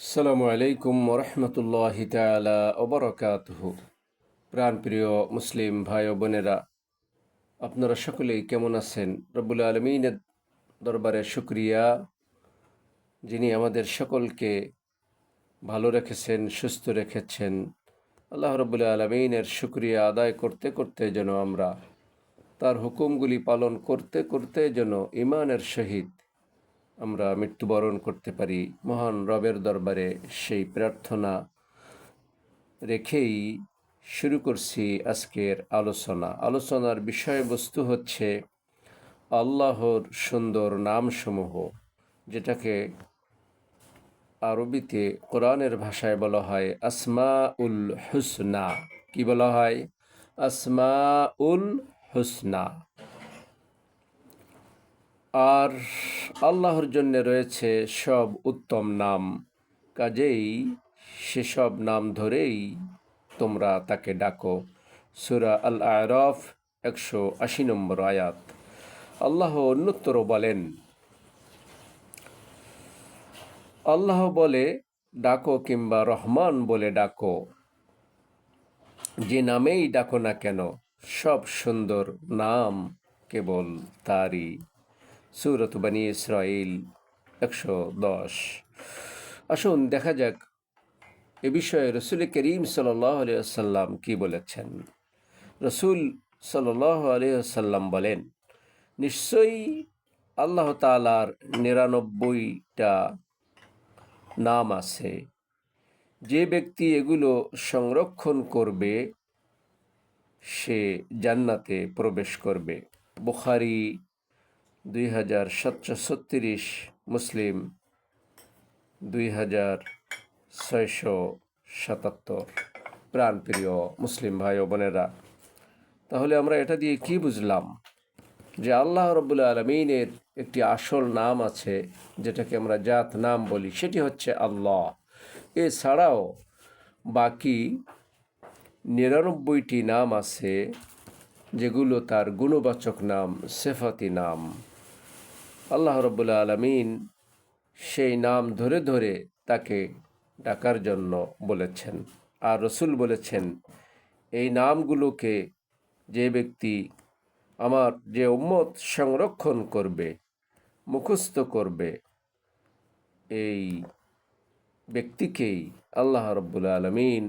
আসসালামু আলাইকুম ওরহমতুল্লাহি তাআলা ওবরাকাতুহু। প্রাণপ্রিয় মুসলিম ভাই ও বোনেরা, আপনারা সকলেই কেমন আছেন? রব্বুল আলমিনের দরবারে শুকরিয়া, যিনি আমাদের সকলকে ভালো রেখেছেন, সুস্থ রেখেছেন। আল্লাহ রব্বুল আলমিনের শুকরিয়া আদায় করতে করতে যেন আমরা তার হুকুমগুলি পালন করতে করতে যেন ইমানের সহিত আমরা মৃত্যুবরণ করতে পারি। মহান রবের দরবারে সেই প্রার্থনা রেখেই শুরু করছি আজকের আলোচনার বিষয়বস্তু হচ্ছে আল্লাহর সুন্দর নামসমূহ, যেটাকে আরবিতে কোরআনের ভাষায় বলা হয় আসমাউল হুসনা। কি বলা হয়? আসমাউল হুসনা। আর আল্লাহর জন্য রয়েছে সব উত্তম নাম, কাজেই সেসব নাম ধরেই তোমরা তাকে ডাকো। সূরা আল আরাফ 180 নম্বর আয়াত। আল্লাহ অন্যত্র বলেন, আল্লাহ বলে ডাকো কিংবা রহমান বলে ডাকো, যে নামেই ডাকো না কেন সব সুন্দর নাম কেবল তারই। সূরাত বনী ইসরাঈল 110। আসুন দেখা যাক এ বিষয়ে রসুল করিম সাল্লাল্লাহু আলাইহি ওয়াসাল্লাম কি বলেছেন। রসুল সাল্লাল্লাহু আলাইহি ওয়াসাল্লাম বলেন, নিশ্চয়ই আল্লাহ তাআলার 99টা নাম আছে। যে ব্যক্তি এগুলো সংরক্ষণ করবে সে জান্নাতে প্রবেশ করবে। বুখারী 2736, মুসলিম 2677। প্রাণপ্রিয় মুসলিম ভাই ও বোনেরা, তাহলে আমরা এটা দিয়ে কি বুঝলাম? যে আল্লাহ রব্বুল আলমিনের একটি আসল নাম আছে, যেটাকে আমরা জাত নাম বলি, সেটি হচ্ছে আল্লাহ। এছাড়াও বাকি 99টি নাম আছে, যেগুলো তার গুণবাচক নাম, সেফাতি নাম। আল্লাহ রব্বুল আলমিন সেই নাম ধরে ধরে তাকে ডাকার জন্য বলেছেন। আর রসুল বলেছেন, এই নামগুলোকে যে ব্যক্তি আমার যে উম্মত সংরক্ষণ করবে, মুখস্থ করবে, এই ব্যক্তিকেই আল্লাহ রব্বুল আলমিন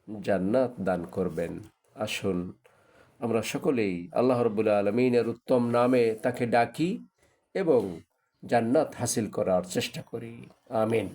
জান্নাত দান করবেন। আসুন আমরা সকলেই আল্লাহ রব্বুল আলমিনের উত্তম নামে তাকে ডাকি এবং জান্নাত হাসিল করার চেষ্টা করি। আমিন।